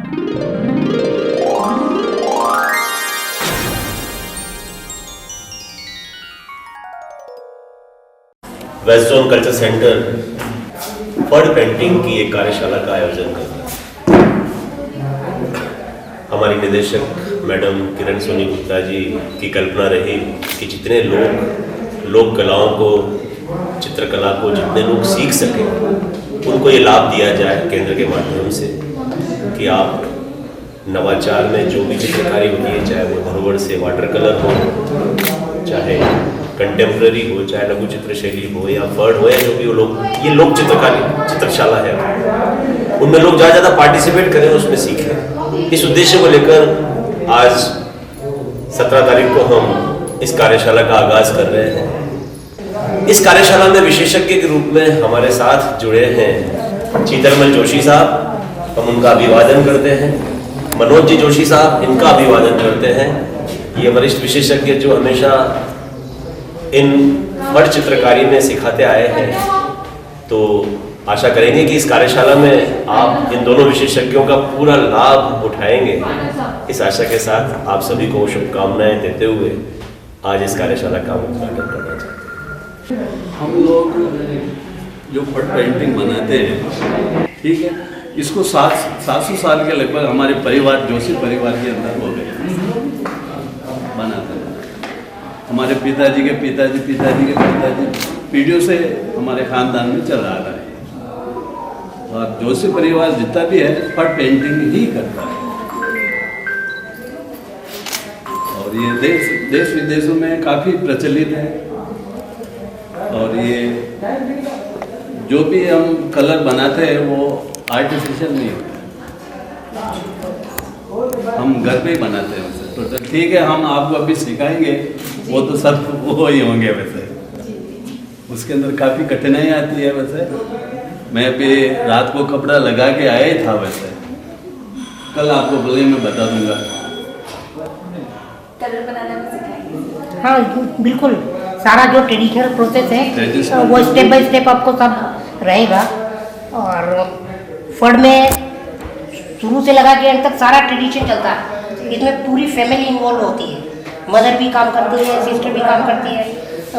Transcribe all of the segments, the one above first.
West zone culture centre फड़ painting की एक कार्यशाला का आयोजन करता है। हमारी निदेशक मैडम किरण सोनी गुप्ता जी की कल्पना रही कि जितने लोक कलाओं को, चित्रकला को जितने लोग सीख सकें, उनको ये लाभ दिया जाए केंद्र के माध्यम से कि आप नवाचार में जो भी चित्रकारी होती है, चाहे वो धरोहर से वाटर कलर हो, चाहे कंटेम्प्रेरी हो, चाहे लघु चित्र शैली हो या फर्ड हो, या जो भी वो ये लोक चित्रकारी चित्रशाला है, उनमें लोग ज़्यादा पार्टिसिपेट करें, उसमें सीखें। इस उद्देश्य को लेकर आज 17 तारीख को हम इस कार्यशाला का आगाज कर रहे हैं। इस कार्यशाला में विशेषज्ञ के रूप में हमारे साथ जुड़े हैं चीतरमल जोशी साहब, हम उनका अभिवादन करते हैं। मनोज जी जोशी साहब, इनका अभिवादन करते हैं। ये वरिष्ठ विशेषज्ञ जो हमेशा इन फड़ चित्रकारी में सिखाते आए हैं, तो आशा करेंगे कि इस कार्यशाला में आप इन दोनों विशेषज्ञों का पूरा लाभ उठाएंगे। इस आशा के साथ आप सभी को शुभकामनाएं देते हुए आज इस कार्यशाला का उद्घाटन करना चाहते हैं। हम लोग जो फड़ पेंटिंग बनाते हैं, ठीक है, इसको 700 साल के लगभग हमारे परिवार, जोशी परिवार के अंदर हो गए बनाते हैं। हमारे पिताजी के पिताजी पीढ़ियों से हमारे खानदान में चल रहा है। और जोशी परिवार जितना भी है फड़ पेंटिंग ही करता है। और ये देश विदेशों में काफ़ी प्रचलित है। और ये जो भी हम कलर बनाते हैं वो आर्टिफिशियल नहीं होता, हम घर पे ही बनाते हैं वैसे। तो ठीक है, हम आपको अभी सिखाएंगे, वो तो सब वो ही होंगे वैसे। उसके अंदर काफ़ी कठिनाई आती है वैसे। मैं अभी रात को कपड़ा लगा के आया ही था वैसे, कल आपको बोले मैं बता दूंगा। कलर बनाना भी सिखाएंगे? हाँ बिल्कुल, सारा जो ट्रेडिशनल प्रोसेस है वो स्टेप बाय स्टेप आपको सब रहेगा। और फड़ में शुरू से लगा के अंत तक सारा ट्रेडिशन चलता है। इसमें पूरी फैमिली इन्वॉल्व होती है। मदर भी काम करती है, सिस्टर भी काम करती है,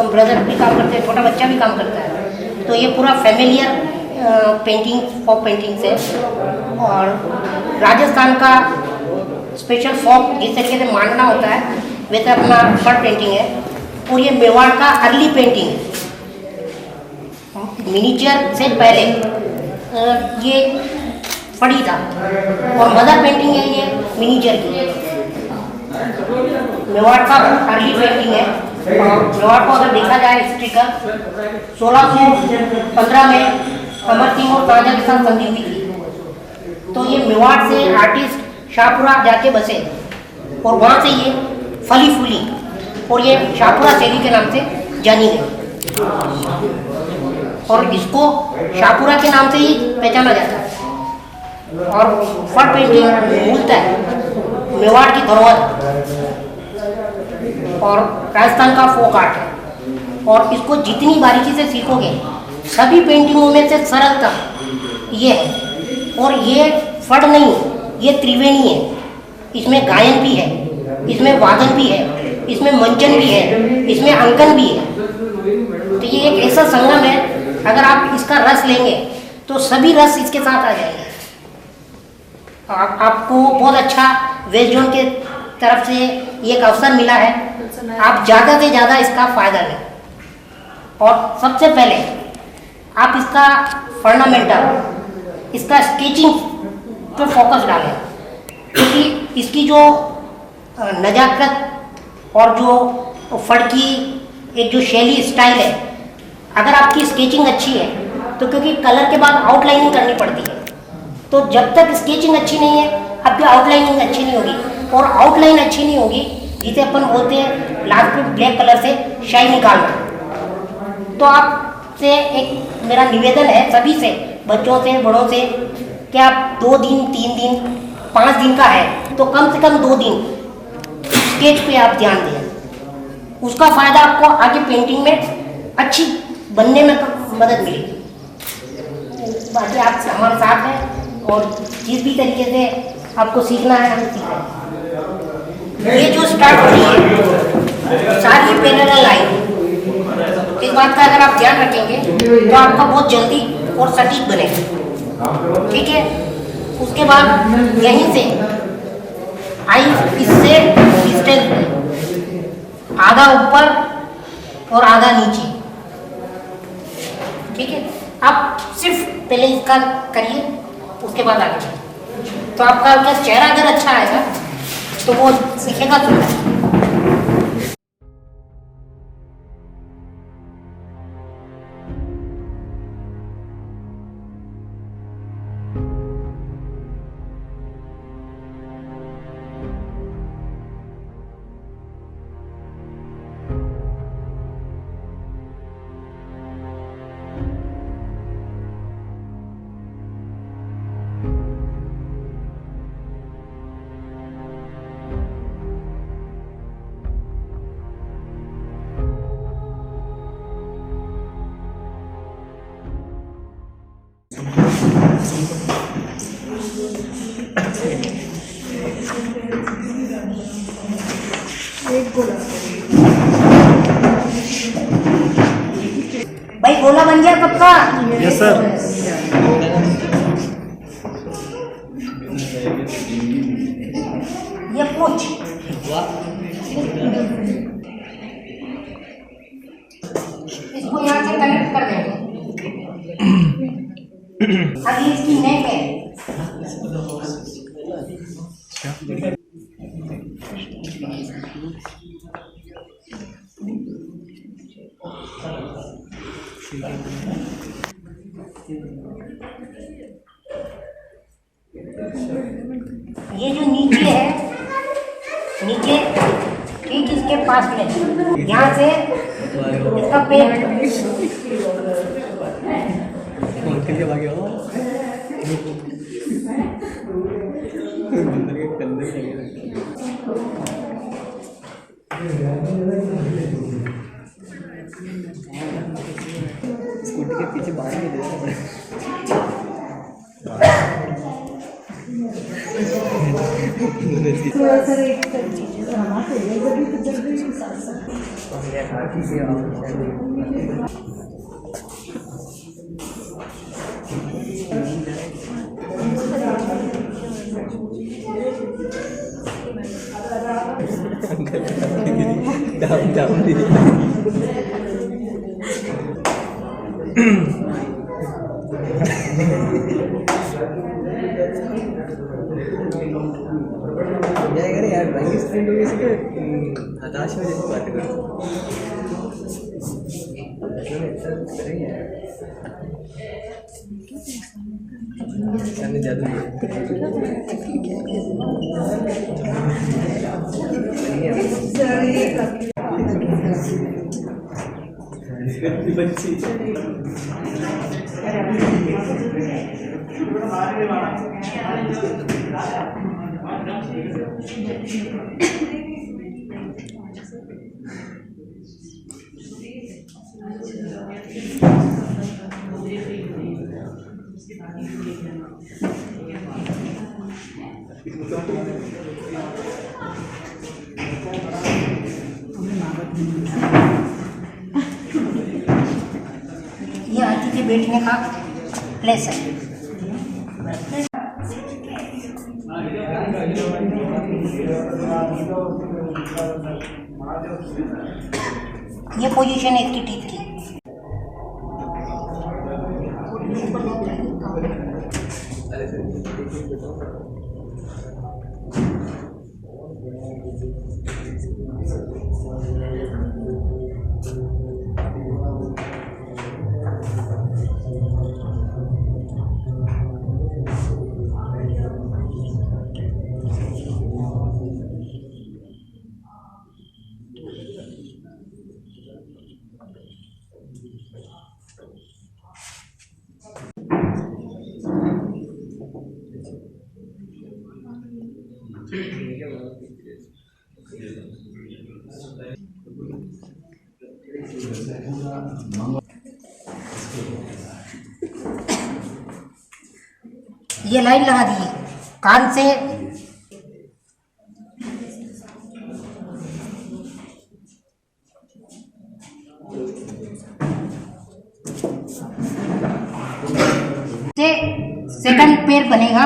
ब्रदर भी काम करते हैं, छोटा बच्चा भी काम करता है। तो ये पूरा फैमिलियर पेंटिंग फॉक पेंटिंग्स है। और राजस्थान का स्पेशल फॉक जिस तरीके से मांडना होता है वैसे अपना फड़ पेंटिंग है। और ये मेवाड़ का अर्ली पेंटिंग है, मिनीचर से पहले ये फड़ी था। और मदर पेंटिंग है ये मिनीचर की। मेवाड़ का अर्ली पेंटिंग है। मेवाड़ को अगर देखा जाए हिस्ट्री का, 1615 में अमर सिंह और ताजा के साथ संधि हुई थी। तो ये मेवाड़ से आर्टिस्ट शाहपुरा जाके बसे और वहाँ से ये फली फूली और ये शाहपुरा शैली के नाम से जानी गई। और इसको शाहपुरा के नाम से ही पहचाना जाता है। और फड़ पेंटिंग मूलतः मेवाड़ की धरोहर और राजस्थान का फोक आर्ट है। और इसको जितनी बारीकी से सीखोगे, सभी पेंटिंगों में से सरलतम ये है। और ये फड़ नहीं, ये त्रिवेणी है। इसमें गायन भी है, इसमें वादन भी है, इसमें मंचन भी है, इसमें अंकन भी है। तो ये एक ऐसा संगम है, अगर आप इसका रस लेंगे तो सभी रस इसके साथ आ जाएंगे। आपको बहुत अच्छा वेस्ट जोन के तरफ से ये एक अवसर मिला है, आप ज़्यादा से ज़्यादा इसका फ़ायदा लें। और सबसे पहले आप इसका फंडामेंटल, इसका स्केचिंग पे फोकस डालें, क्योंकि इसकी जो नजाकत और जो फड़ की एक जो शैली स्टाइल है, अगर आपकी स्केचिंग अच्छी है तो क्योंकि कलर के बाद आउटलाइनिंग करनी पड़ती है, तो जब तक स्केचिंग अच्छी नहीं है आपकी आउटलाइनिंग अच्छी नहीं होगी। और आउटलाइन अच्छी नहीं होगी, जिसे अपन बोलते हैं लास्ट में ब्लैक कलर से शाइन निकालना। तो आपसे एक मेरा निवेदन है सभी से, बच्चों से, बड़ों से, कि आप 2 दिन, 3 दिन, 5 दिन का है तो कम से कम 2 दिन स्केच पे आप ध्यान दें। उसका फ़ायदा आपको आगे पेंटिंग में अच्छी बनने में मदद मिलेगी। बाकी आप हमारे साथ हैं और जिस भी तरीके से आपको सीखना है, हम सीख रहे हैं। ये जो स्टार्ट हो रही है सारी पैरेलल लाइन, इस बात का अगर आप ध्यान रखेंगे तो आपका बहुत जल्दी और सटीक बनेगा, ठीक है। उसके बाद यहीं से आई इससे डिस्टेंस आधा ऊपर और आधा नीचे, ठीक है। आप सिर्फ पहले इसका करिए, उसके बाद आगे बढ़िए। तो आपका क्या चेहरा अगर अच्छा आएगा तो वो दिखेगा सुंदर। भाई गोला बन गया कब का? Yes sir. ये पूछ इसको यहाँ से कनेक्ट कर देंगे। अब ये इसकी नेक है। ये जो नीचे है, नीचे ठीक इसके पास में यहाँ से इसका पेट स्कूटी के पीछे बाहर नहीं दे डाउन जाएगा यार, बैंक स्टूडेंट हो गए हताश हो जैसे बातें करेंगे जादू ये हाथी के बैठने का प्लेस है। ये पोजीशन है इसकी टीथ की। ये लाइन लगा दी। कान से सेकंड पेयर बनेगा।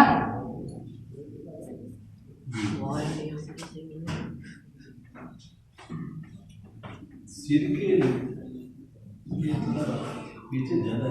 सिर के पीछे ज़्यादा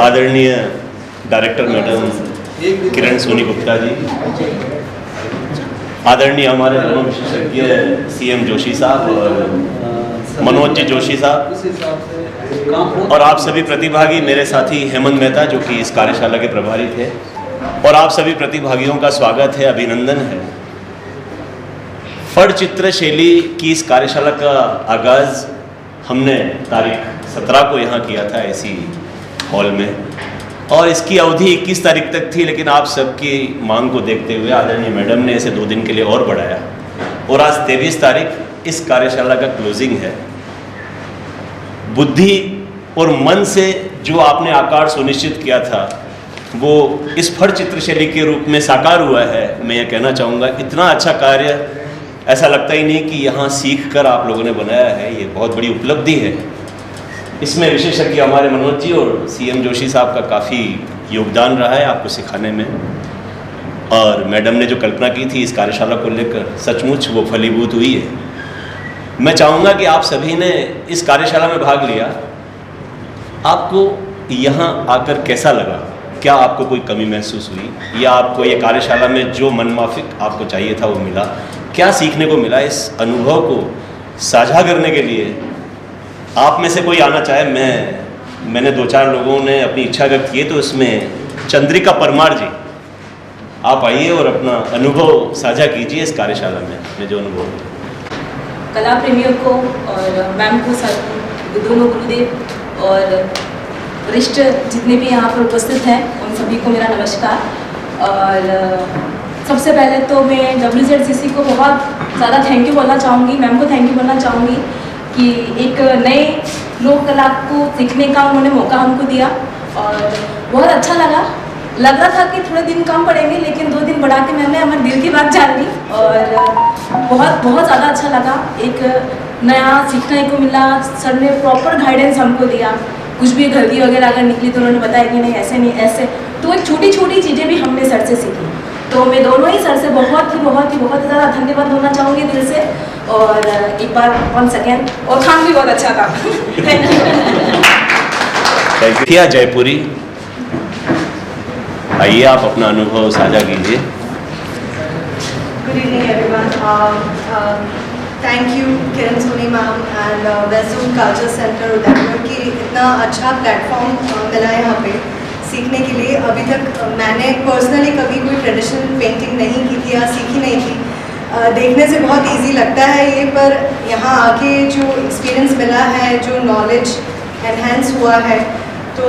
आदरणीय डायरेक्टर मैडम किरण सोनी गुप्ता जी, आदरणीय हमारे दोनों विशेषज्ञ CM जोशी साहब और मनोज जी जोशी साहब, उस हिसाब से काम हो। और आप सभी प्रतिभागी, मेरे साथी हेमंत मेहता जो कि इस कार्यशाला के प्रभारी थे, और आप सभी प्रतिभागियों का स्वागत है, अभिनंदन है। फड़ चित्र शैली की इस कार्यशाला का आगाज़ हमने तारीख 17 को यहाँ किया था इसी हॉल में, और इसकी अवधि 21 तारीख तक थी, लेकिन आप सबकी मांग को देखते हुए आदरणीय मैडम ने इसे 2 दिन के लिए और बढ़ाया, और आज 23 तारीख इस कार्यशाला का क्लोजिंग है। बुद्धि और मन से जो आपने आकार सुनिश्चित किया था वो इस फड़ चित्रशैली के रूप में साकार हुआ है। मैं ये कहना चाहूँगा, इतना अच्छा कार्य ऐसा लगता ही नहीं कि यहाँ सीख कर आप लोगों ने बनाया है, ये बहुत बड़ी उपलब्धि है। इसमें विशेषज्ञ हमारे मनोज जी और CM जोशी साहब का काफ़ी योगदान रहा है आपको सिखाने में, और मैडम ने जो कल्पना की थी इस कार्यशाला को लेकर, सचमुच वो फलीभूत हुई है। मैं चाहूँगा कि आप सभी ने इस कार्यशाला में भाग लिया, आपको यहाँ आकर कैसा लगा? क्या आपको कोई कमी महसूस हुई, या आपको ये कार्यशाला में जो मनमाफिक आपको चाहिए था वो मिला? क्या सीखने को मिला? इस अनुभव को साझा करने के लिए आप में से कोई आना चाहे? मैंने 2-4 लोगों ने अपनी इच्छा व्यक्त की, तो इसमें चंद्रिका परमार जी, आप आइए और अपना अनुभव साझा कीजिए इस कार्यशाला में जो अनुभव। कला प्रेमियों को और मैम को, दोनों गुरुदेव और वरिष्ठ जितने भी यहाँ पर उपस्थित हैं उन सभी को मेरा नमस्कार। और सबसे पहले तो मैं WZCC को बहुत ज़्यादा थैंक यू बोलना चाहूँगी, मैम को थैंक यू बोलना चाहूँगी कि एक नए लोक कला को सीखने का उन्होंने मौका हमको दिया, और बहुत अच्छा लग रहा था कि थोड़े दिन कम पड़ेंगे, लेकिन 2 दिन बढ़ा के मैंने हमारे दिल की बात जान ली, और बहुत ज़्यादा अच्छा लगा। एक नया सीखने को मिला, सर ने प्रॉपर गाइडेंस हमको दिया, कुछ भी गलती वगैरह अगर निकली तो उन्होंने बताया कि नहीं ऐसे नहीं ऐसे, तो एक छोटी छोटी चीज़ें भी हमने सर से सीखी। तो मैं दोनों ही सर से बहुत ही ज़्यादा धन्यवाद बोलना चाहूँगी दिल से, और एक बार once again, और खान भी बहुत अच्छा था। Thank you. किया जयपुरी, आइए आप अपना अनुभव साझा कीजिए। Good evening, everyone. Thank you, Kiran Soni ma'am and western culture centre Udaipur की इतना अच्छा प्लेटफॉर्म मिला है यहाँ पे सीखने के लिए। अभी तक मैंने पर्सनली कभी कोई ट्रेडिशनल पेंटिंग नहीं की थी या सीखी नहीं थी। देखने से बहुत इजी लगता है ये, पर यहाँ आके जो एक्सपीरियंस मिला है, जो नॉलेज एनहेंस हुआ है, तो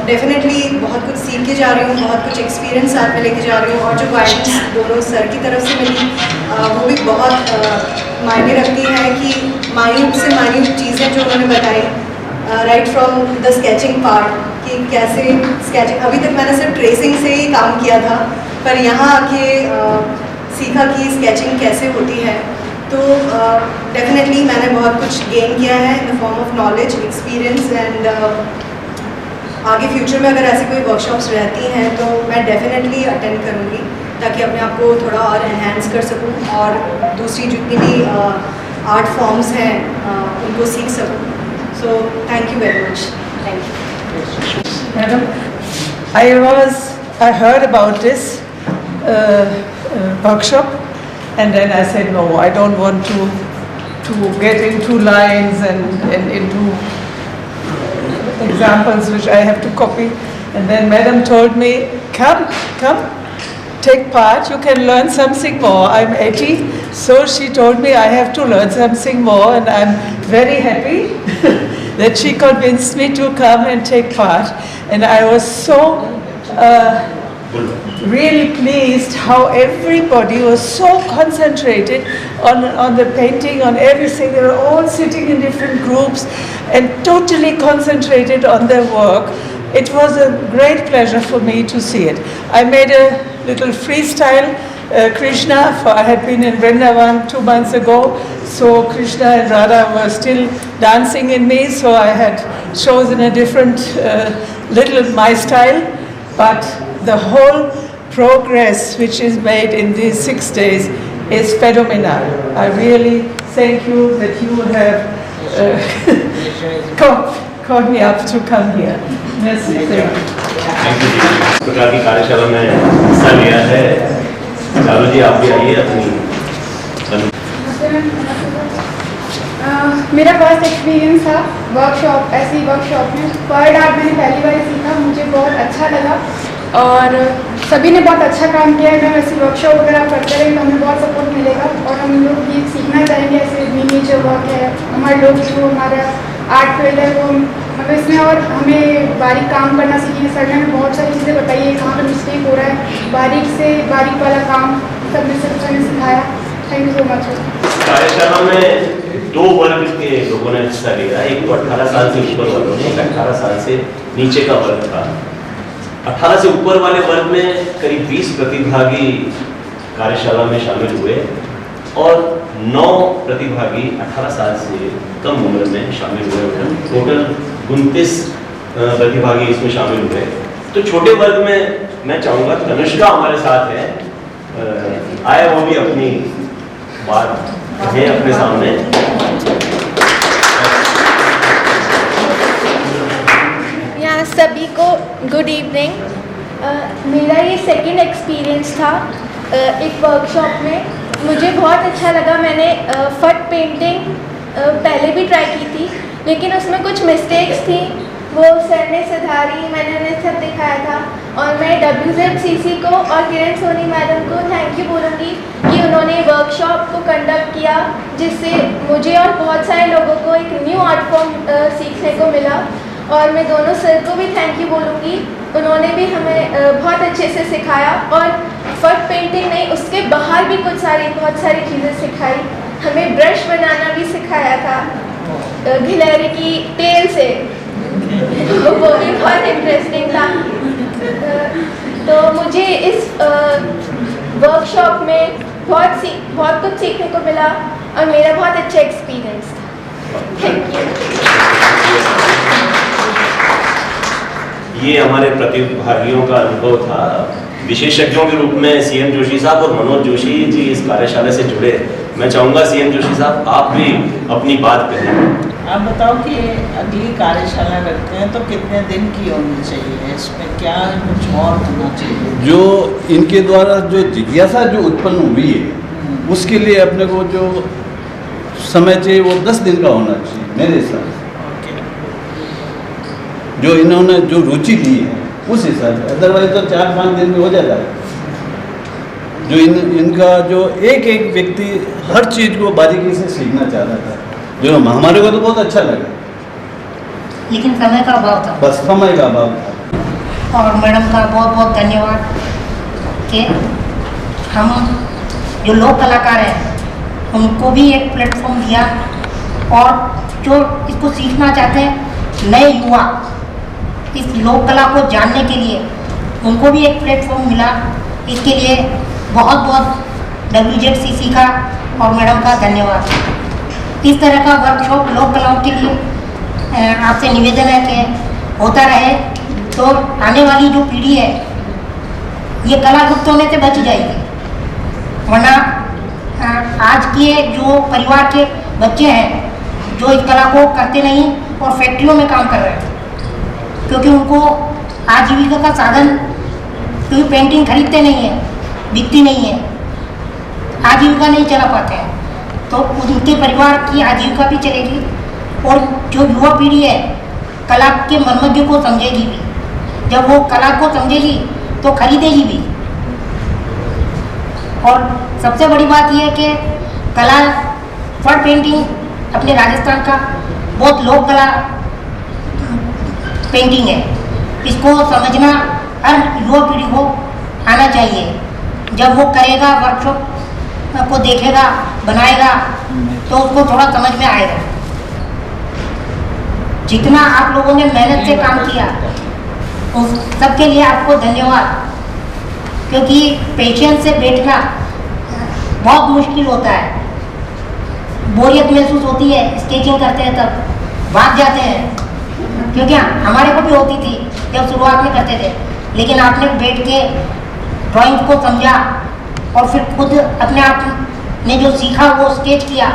डेफिनेटली बहुत कुछ सीख के जा रही हूँ, बहुत कुछ एक्सपीरियंस साथ में लेके जा रही हूँ, और जो गाइडेंस दोनों सर की तरफ से मिली वो भी बहुत मायने रखती है कि माइन्यूट से माइन्यूट चीज़ें जो उन्होंने बताई, right from the sketching part, कि कैसे स्केचिंग, अभी तक मैंने सिर्फ ट्रेसिंग से ही काम किया था, पर यहाँ आके सीखा कि स्केचिंग कैसे होती है। तो डेफिनेटली मैंने बहुत कुछ गेन किया है in the form of knowledge, experience, and आगे फ्यूचर में अगर ऐसी कोई वर्कशॉप्स रहती हैं तो मैं डेफिनेटली अटेंड करूँगी, ताकि अपने आप को थोड़ा और एनहांस कर सकूँ और दूसरी जितनी भी आर्ट फॉर्म्स हैं उनको सीख सकूँ। So thank you very much. Thank you. Madam, I heard about this workshop, and then I said, no, I don't want to get into lines and into examples which I have to copy. And then Madam told me, come, take part, you can learn something more. I'm 80, so she told me I have to learn something more, and I'm very happy that she convinced me to come and take part. And I was so really pleased how everybody was so concentrated on the painting, on everything. They were all sitting in different groups and totally concentrated on their work. It was a great pleasure for me to see it. I made a little freestyle Krishna, for I had been in Vrindavan 2 months ago, so Krishna and Radha were still dancing in me, so I had chosen a different little my style, but the whole progress which is made in these 6 days is phenomenal. I really thank you that you have called me up to come here. Merci. Thank you ji. इस प्रकार की कार्यशाला में हिस्सा लिया है। चालू जी आप भी आइए अपनी मेरा फर्स्ट एक्सपीरियंस था वर्कशॉप, ऐसी वर्कशॉप में पर्ल आर्ट मैंने पहली बार सीखा, मुझे बहुत अच्छा लगा और सभी ने बहुत अच्छा काम किया है। मैं वैसे वर्कशॉप वगैरह करते रहेंगे तो हमें बहुत सपोर्ट मिलेगा और हम लोग ये सीखना चाहेंगे। ऐसे मिनीचर वर्क है, हमारे लोग जो हमारा आर्ट फील्ड है वो मतलब इसमें और हमें बारीक काम करना सीखेंगे। सर ने हमें बहुत सारी चीज़ें बताई है, कहाँ पर मिस्टेक हो रहा है, बारीक से बारीक वाला काम सब में सर ने सिखाया। Thank you so much. कार्यशाला में 2 वर्ग के लोगों ने हिस्सा लिया। एक तो 18 साल से ऊपर वालों ने, एक 18 साल से नीचे का वर्ग था। 18 से ऊपर वाले वर्ग में करीब 20 प्रतिभागी कार्यशाला में शामिल हुए और 9 प्रतिभागी 18 साल से कम उम्र में शामिल हुए। टोटल 29 प्रतिभागी इसमें शामिल हुए। तो छोटे वर्ग में मैं चाहूँगा तनुष्का हमारे साथ है, आए वो भी अपनी बात कहें अपने सामने। यहाँ सभी को गुड इवनिंग। मेरा ये सेकंड एक्सपीरियंस था एक वर्कशॉप में। मुझे बहुत अच्छा लगा। मैंने फट पेंटिंग पहले भी ट्राई की थी लेकिन उसमें कुछ मिस्टेक्स थी, वो सर ने सुधारी, मैंने उन्हें सब दिखाया था। और मैं WZCC को और किरण सोनी मैडम को थैंक यू बोलूँगी कि उन्होंने वर्कशॉप को कंडक्ट किया जिससे मुझे और बहुत सारे लोगों को एक न्यू आर्ट फॉर्म सीखने को मिला। और मैं दोनों सर को भी थैंक यू बोलूँगी, उन्होंने भी हमें बहुत अच्छे से सिखाया और फट पेंटिंग नहीं उसके बाहर भी बहुत सारी चीज़ें सिखाई। हमें ब्रश बनाना भी सिखाया था गिलहरी की टेल से, वो भी बहुत इंटरेस्टिंग था। तो मुझे इस वर्कशॉप में बहुत कुछ सीखने को मिला और मेरा बहुत अच्छा एक्सपीरियंस था। Thank you. ये हमारे प्रतिभागियों का अनुभव था। विशेषज्ञों के रूप में सीएम जोशी साहब और मनोज जोशी जी इस कार्यशाला से जुड़े। मैं चाहूँगा सीएम जोशी साहब आप भी अपनी बात कहें। आप बताओ कि अगली कार्यशाला रखते हैं तो कितने दिन की होनी चाहिए, इसमें क्या कुछ और होना चाहिए? जो इनके द्वारा जो जिज्ञासा जो उत्पन्न हुई है उसके लिए अपने को जो समय चाहिए वो 10 दिन का होना चाहिए मेरे हिसाब से। जो इन्होंने जो रुचि ली है उस हिसाब से, अदरवाइज तो 4-5 दिन में हो जाता है। जो इनका जो एक व्यक्ति हर चीज़ को बारीकी से सीखना चाहता था, जो हमारे को तो बहुत अच्छा लगा, लेकिन समय का अभाव था। बस समय का अभाव था। और मैडम का बहुत बहुत धन्यवाद कि हम जो लोक कलाकार हैं उनको भी एक प्लेटफॉर्म दिया और जो इसको सीखना चाहते हैं नए युवा इस लोक कला को जानने के लिए उनको भी एक प्लेटफॉर्म मिला। इसके लिए बहुत बहुत WZCC का और मैडम का धन्यवाद। इस तरह का वर्कशॉप लोक कलाओं के लिए आपसे निवेदन है कि होता रहे तो आने वाली जो पीढ़ी है ये कला लुप्त होने से बच जाएगी। वरना आज के जो परिवार के बच्चे हैं जो इस कला को करते नहीं और फैक्ट्रियों में काम कर रहे हैं क्योंकि उनको आजीविका का साधन, क्योंकि पेंटिंग खरीदते नहीं है, बिकती नहीं है, आजीविका नहीं चला पाते हैं, तो उनके परिवार की आजीविका भी चलेगी और जो युवा पीढ़ी है कला के मर्मज्ञ को समझेगी भी। जब वो कला को समझेगी तो खरीदेगी भी। और सबसे बड़ी बात यह है कि कला फट पेंटिंग अपने राजस्थान का बहुत लोक कला पेंटिंग है। इसको समझना हर युवा पीढ़ी को आना चाहिए। जब वो करेगा, वर्कशॉप को देखेगा, बनाएगा तो उसको थोड़ा समझ में आएगा। जितना आप लोगों ने मेहनत से काम किया उस सबके लिए आपको धन्यवाद, क्योंकि पेशेंस से बैठना बहुत मुश्किल होता है। बोरियत महसूस होती है, स्केचिंग करते हैं तब भाग जाते हैं, क्योंकि हमारे को भी होती थी जब शुरुआत में करते थे। लेकिन आपने बैठ के ड्राइंग को समझा और फिर खुद अपने आप ने जो सीखा वो स्केच किया,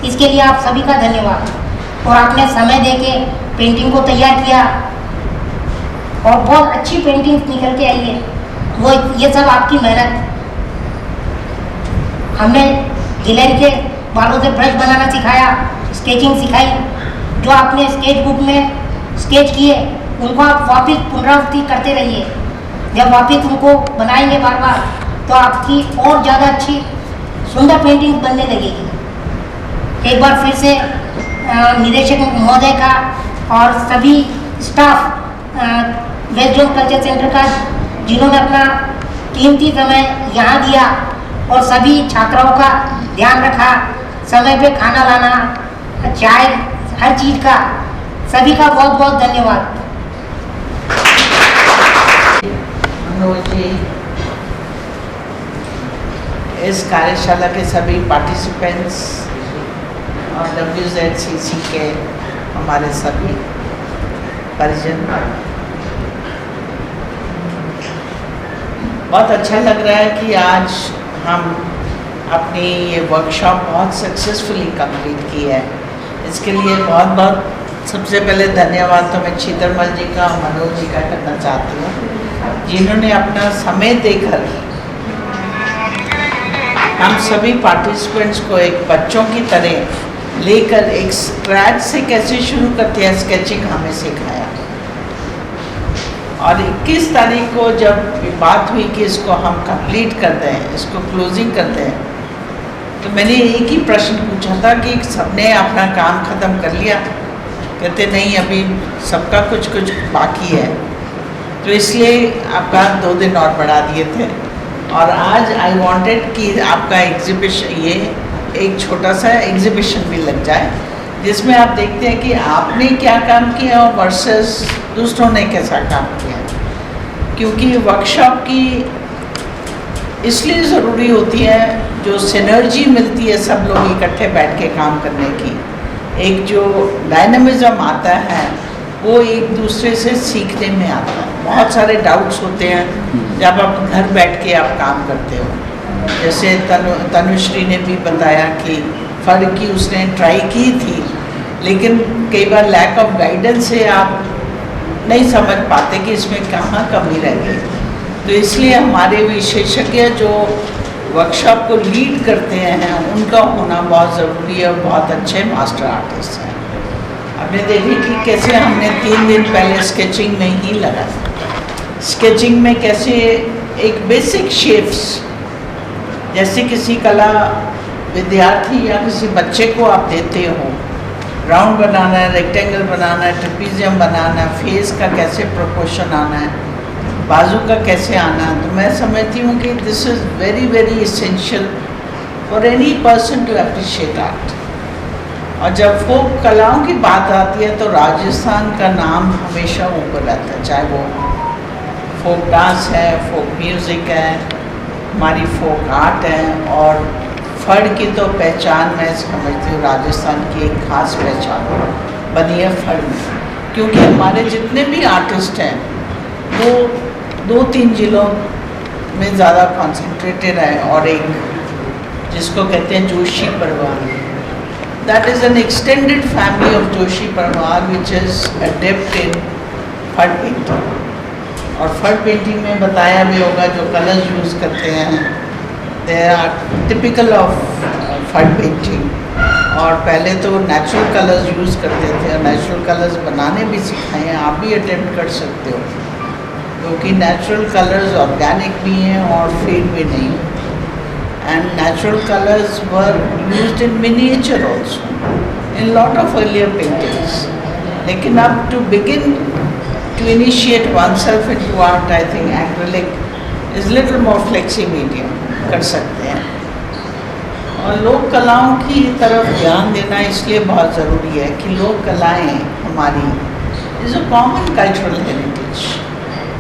इसके लिए आप सभी का धन्यवाद। और आपने समय दे के पेंटिंग को तैयार किया और बहुत अच्छी पेंटिंग निकल के आई है। वो ये सब आपकी मेहनत। हमने गिलेन के बालों से ब्रश बनाना सिखाया, स्केचिंग सिखाई। जो आपने स्केच बुक में स्केच किए उनको आप वापस पुनरावृत्ति करते रहिए। जब वापस उनको बनाएंगे बार बार तो आपकी और ज़्यादा अच्छी सुंदर पेंटिंग बनने लगेगी। एक बार फिर से निदेशक महोदय का और सभी staff west zone culture centre का जिन्होंने अपना कीमती समय यहाँ दिया और सभी छात्राओं का ध्यान रखा, समय पे खाना लाना, चाय, हर चीज़ का, सभी का बहुत बहुत धन्यवाद। मनोज जी, इस कार्यशाला के सभी पार्टिसिपेंट्स और WZCC के हमारे सभी परिजन, बहुत अच्छा लग रहा है कि आज हम अपनी ये वर्कशॉप बहुत सक्सेसफुली कंप्लीट की है। इसके लिए बहुत बहुत सबसे पहले धन्यवाद तो मैं छीतरमल जी का और मनोज जी का करना चाहती हूँ, जिन्होंने अपना समय देकर हम सभी पार्टिसिपेंट्स को एक बच्चों की तरह लेकर एक स्क्रैच से कैसे शुरू करते हैं स्केचिंग हमें सिखाया। और 21 तारीख को जब बात हुई कि इसको हम कंप्लीट करते हैं, इसको क्लोजिंग करते हैं, तो मैंने एक ही प्रश्न पूछा था कि सबने अपना काम ख़त्म कर लिया? कहते नहीं, अभी सबका कुछ कुछ बाकी है। तो इसलिए आपका 2 दिन और बढ़ा दिए थे। और आज आई वांटेड कि आपका एग्जीबिशन, ये एक छोटा सा एग्जीबिशन भी लग जाए जिसमें आप देखते हैं कि आपने क्या काम किया और वर्सेस दूसरों ने कैसा काम किया। क्योंकि वर्कशॉप की इसलिए ज़रूरी होती है, जो सिनर्जी मिलती है सब लोग इकट्ठे बैठ के काम करने की, एक जो डायनामिज़म आता है वो एक दूसरे से सीखने में आता है। बहुत सारे डाउट्स होते हैं जब आप घर बैठ के आप काम करते हो। जैसे तनुश्री ने भी बताया कि फर्ड की उसने ट्राई की थी, लेकिन कई बार लैक ऑफ गाइडेंस से आप नहीं समझ पाते कि इसमें कहाँ कमी रह गई। तो इसलिए हमारे विशेषज्ञ जो वर्कशॉप को लीड करते हैं उनका होना बहुत ज़रूरी है और बहुत अच्छे मास्टर आर्टिस्ट हैं। आपने देखी कि कैसे हमने 3 दिन पहले स्केचिंग में ही लगा। स्केचिंग में कैसे एक बेसिक शेप्स, जैसे किसी कला विद्यार्थी या किसी बच्चे को आप देते हो, राउंड बनाना है, रेक्टेंगल बनाना है, ट्रेपीजियम बनाना है, फेस का कैसे प्रोपोर्शन आना है, बाजू का कैसे आना है, तो मैं समझती हूँ कि this is very very essential for any person to appreciate art. और जब फोक कलाओं की बात आती है तो राजस्थान का नाम हमेशा ऊपर रहता है, चाहे वो फोक डांस है, फोक म्यूज़िक है, हमारी फोक आर्ट है। और फर्ड की तो पहचान मैं समझती हूँ राजस्थान की एक ख़ास पहचान बनी है फर्ड में, क्योंकि हमारे जितने भी आर्टिस्ट हैं वो 2-3 जिलों में ज़्यादा कॉन्सेंट्रेटेड है। और एक जिसको कहते हैं जोशी परिवार, that is an extended family of Joshi parivar which is adept in Phad painting. और फर्ड पेंटिंग में बताया भी होगा जो कलर्स यूज़ करते हैं they are typical of Phad painting. और पहले तो नेचुरल कलर्स यूज़ करते थे और नेचुरल कलर्स बनाने भी सिखाए हैं, आप भी अटेम्प्ट कर सकते हो, क्योंकि नेचुरल कलर्स ऑर्गेनिक भी हैं और फेड भी नहीं। And natural colours were used in miniature also in lot of earlier paintings. लेकिन अब to begin to initiate oneself into art, I think acrylic is little more flexi medium कर सकते हैं। और लोक कलाओं की तरफ ध्यान देना इसलिए बहुत ज़रूरी है कि लोक कलाएँ हमारी is a common cultural heritage.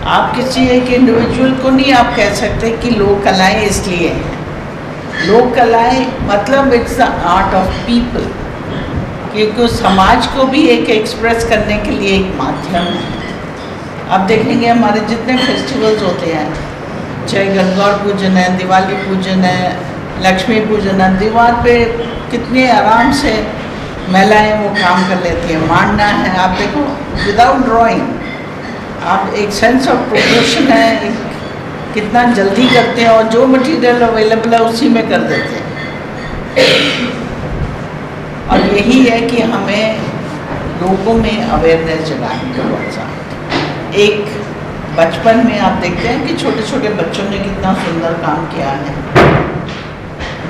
आप किसी एक इंडिविजुअल को नहीं आप कह सकते कि लोक कलाएँ इसलिए हैं। लोक कलाएँ मतलब it's the art of people, क्योंकि समाज को भी एक एक्सप्रेस करने के लिए एक माध्यम है। आप देखेंगे हमारे जितने फेस्टिवल्स होते हैं, चाहे गणगौर पूजन है, दिवाली पूजन है, लक्ष्मी पूजन है, दीवार पे कितने आराम से महिलाएं वो काम कर लेती हैं। मांडना है, आप देखो विदाउट ड्राइंग आप एक सेंस ऑफ प्रोपोर्शन है, एक कितना जल्दी करते हैं और जो मटेरियल अवेलेबल है उसी में कर देते हैं। और यही है कि हमें लोगों में अवेयरनेस जगानी है बहुत ज़्यादा। एक बचपन में आप देखते हैं कि छोटे छोटे बच्चों ने कितना सुंदर काम किया है।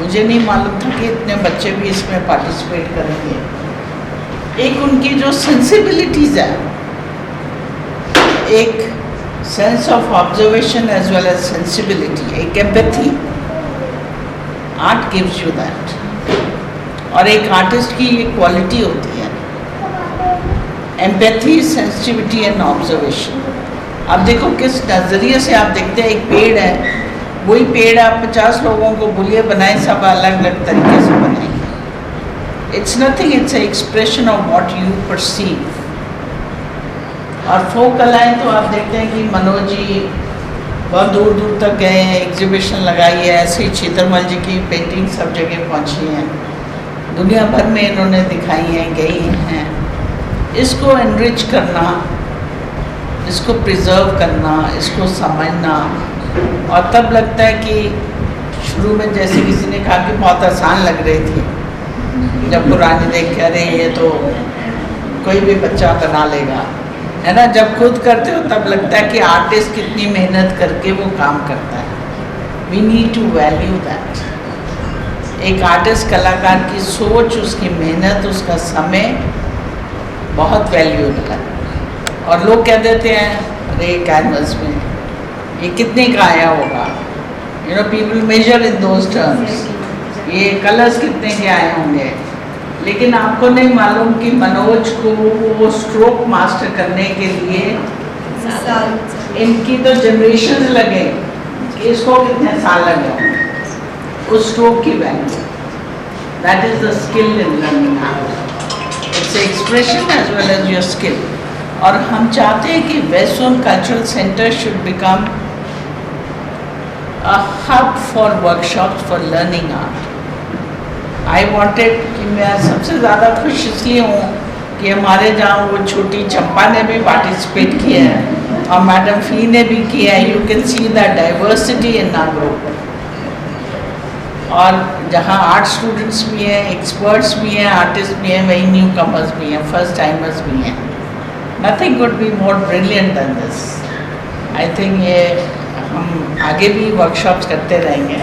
मुझे नहीं मालूम था कि इतने बच्चे भी इसमें पार्टिसिपेट करेंगे। एक उनकी जो सेंसिबिलिटीज़ है, एक sense of observation as well as sensibility, एक empathy, art gives you that. और एक आर्टिस्ट की ये क्वालिटी होती है, एम्पैथी, सेंसिटिविटी एंड ऑब्जर्वेशन। अब देखो किस नज़रिए से आप देखते हैं। एक पेड़ है, वही पेड़ आप 50 लोगों को बोलिए बनाए, सब अलग अलग तरीके से बनाएंगे। It's nothing, it's a expression of what you perceive. और फोक कलाएँ तो आप देखते हैं कि मनोज जी बहुत दूर दूर तक गए हैं, एग्जीबिशन लगाई है, ऐसे ही चित्रमल जी की पेंटिंग सब जगह पहुँची हैं, दुनिया भर में इन्होंने दिखाई हैं, गई हैं। इसको एनरिच करना, इसको प्रिजर्व करना, इसको समझना। और तब लगता है कि शुरू में जैसे किसी ने कहा कि बहुत आसान लग रही थी, जब पुरानी देख के अरे ये तो कोई भी बच्चा बना लेगा, है ना। जब खुद करते हो तब लगता है कि आर्टिस्ट कितनी मेहनत करके वो काम करता है। We need to value that. एक आर्टिस्ट, कलाकार की सोच, उसकी मेहनत, उसका समय बहुत वैल्यूएबल है। और लोग कह देते हैं अरे कैनवस में ये कितने का आया होगा, you know, people measure in those terms, ये कलर्स कितने के आए होंगे। लेकिन आपको नहीं मालूम कि मनोज को वो स्ट्रोक मास्टर करने के लिए इनकी तो जनरेशन लगे, कि इसको कितने साल लगे होंगे उस स्ट्रोक की value. That is the skill in learning art. It's expression as well as your skill. और हम चाहते हैं कि western cultural centre should become a hub for workshops for learning art. I wanted कि मैं सबसे ज़्यादा खुश इसलिए हूँ कि हमारे जहाँ वो छोटी चंपा ने भी पार्टिसिपेट किया है और मैडम फी ने भी किया है। You can see the diversity in our group. और जहाँ आर्ट स्टूडेंट्स भी हैं, एक्सपर्ट्स भी हैं, आर्टिस्ट भी हैं, वही न्यू कमर्स भी हैं, फर्स्ट टाइमर्स भी हैं। Nothing could be more brilliant than this. I think ये हम आगे भी वर्कशॉप्स करते रहेंगे।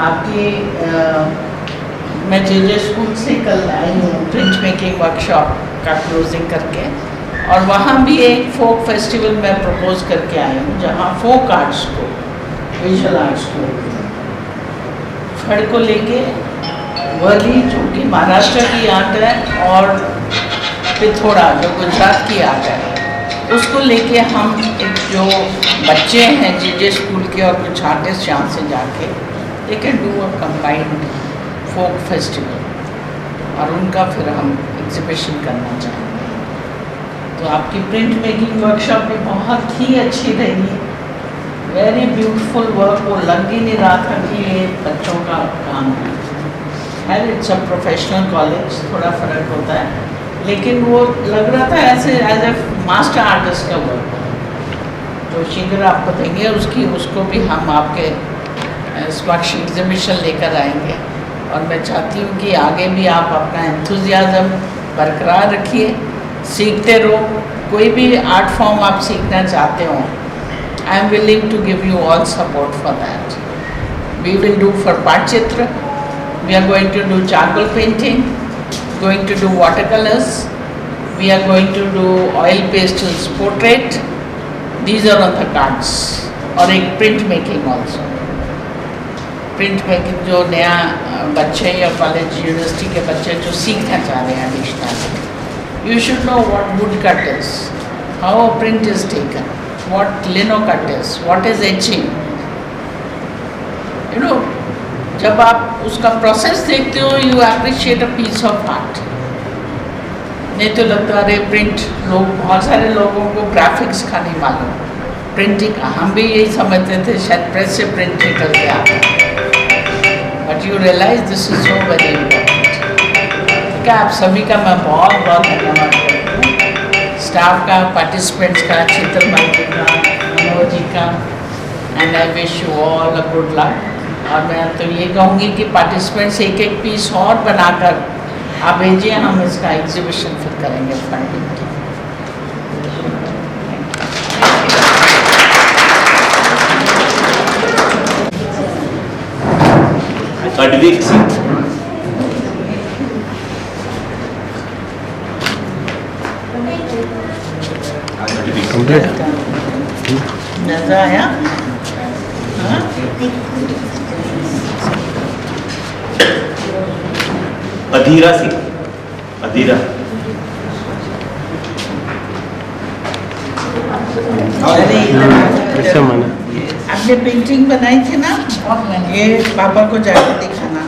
आपकी मैं जे स्कूल से कल आई हूँ प्रिंट मेकिंग वर्कशॉप का क्लोजिंग करके, और वहाँ भी एक फोक फेस्टिवल मैं प्रपोज करके आई हूँ, जहाँ फोक आर्ट्स को, विजुअल आर्ट्स को, फड़ को लेके वर्ली जो कि महाराष्ट्र की आर्ट है और पिथोड़ा जो गुजरात की आर्ट है, उसको लेके हम एक जो बच्चे हैं जे स्कूल के और कुछ आर्टिस्ट यहाँ से जाके they can do a combined folk festival और उनका फिर हम एग्जीबिशन करना चाहेंगे। तो आपकी प्रिंट मेकिंग वर्कशॉप भी बहुत ही अच्छी रही, वेरी ब्यूटीफुल वर्क। वो लग ही नहीं रहा था कि ये बच्चों का काम है। इट्स अ प्रोफेशनल कॉलेज, थोड़ा फ़र्क होता है, लेकिन वो लग रहा था ऐसे एज ए मास्टर आर्टिस्ट का वर्क। तो शीघ्र आपको देंगे उसको भी हम आपके समक्ष एग्जीबिशन लेकर आएंगे। और मैं चाहती हूँ कि आगे भी आप अपना एंथुजियाज़म बरकरार रखिए, सीखते रहो। कोई भी आर्ट फॉर्म आप सीखना चाहते हो, I am willing to give you all support for that. We will do for Patachitra, we are going to do charcoal painting, going to do watercolors, we are going to do oil pastels portrait. These are on the cards. और एक print making also. Print making जो नया बच्चे या college university के बच्चे जो सीखना चाह रहे हैं additional, you should know what wood cut is, how a print is taken, what lino cut is, what is etching. You know, जब आप उसका प्रोसेस देखते हो you appreciate a piece of art. नहीं तो लगता अरे प्रिंट, लोग बहुत सारे लोगों को ग्राफिक्स का नहीं मालूम, प्रिंटिंग, हम भी यही समझते थे शायद प्रेस से प्रिंट निकल के आता है, but you realise this is so very important. ठीक है, आप सभी का मैं बहुत बहुत धन्यवाद करती हूँ। स्टाफ का, पार्टिसिपेंट्स का, चित्रमल जी का, मनोज जी का, and I wish you all a good luck. और मैं तो ये कहूँगी कि पार्टिसिपेंट्स एक एक पीस और बनाकर आप भेजिए, हम इसका एग्जीबिशन फिर करेंगे फ्राइडे। अडविक सिंह, मजा आया? हाँ? अधीरा सिंह, अधीरा, आपने पेंटिंग बनाई थी ना, ये पापा को जाके दिखाना,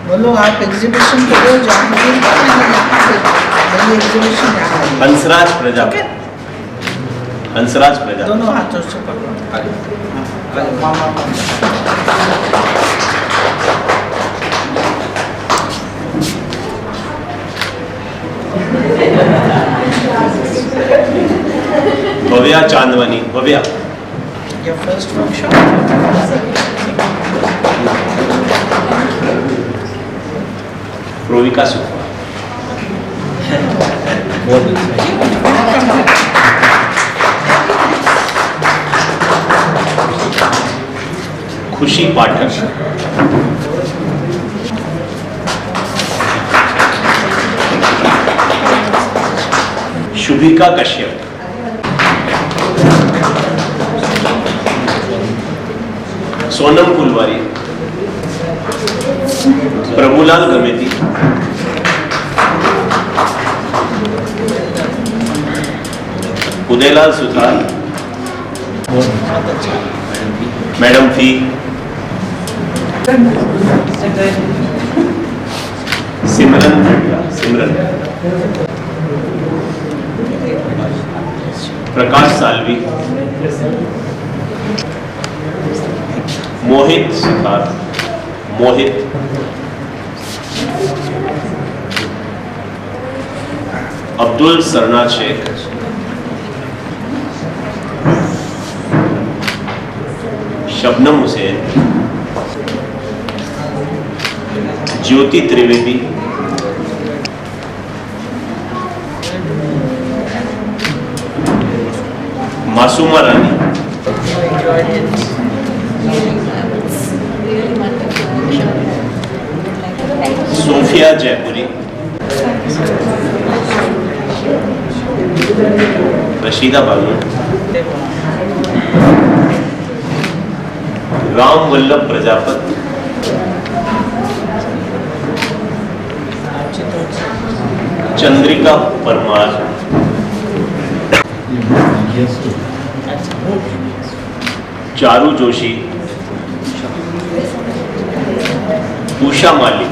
बोलो आप एग्जीबिशन करो जहांगीर का, मैंने यहाँ पे एग्जीबिशन यहाँ है। हंसराज प्रजापति, हंसराज प्रजापति, दोनों हाथों से पकड़ो। Bhavya Chandwani, Bhavya, Your first workshop? प्रोविका सुखवा, खुशी पाठक, शुभिका कश्यप, सोनम फुलवारी, प्रभुलाल गमेती, उदयलाल सुथार, मैडम फी, सिमरन खड़का, सिमरन, प्रकाश सालवी, मोहित सुथार, मोहित, अब्दुल सरनाज शेख, शबनम हुसैन, ज्योति त्रिवेदी, मासूमा रानी, सोफिया जयपुरी, रशीदा बानू, राम वल्लभ प्रजापति, चंद्रिका परमार, चारू जोशी, उषा मालिक,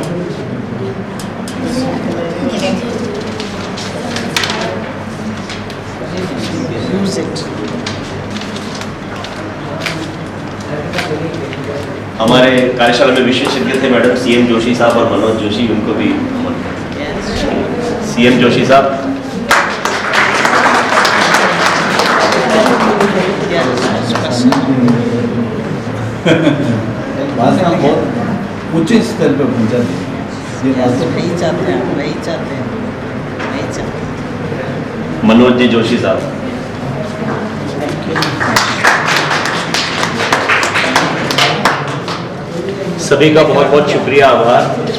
हमारे कार्यशाला में विशेषज्ञ थे मैडम सीएम जोशी साहब और मनोज जोशी, उनको भी सीएम जोशी साहब, बहुत ऊंचे स्तर पर पहुंचा दी, वही चाहते हैं, वही चाहते हैं, वही चाहते हैं। मनोज जी जोशी साहब, सभी का बहुत बहुत शुक्रिया, आभार।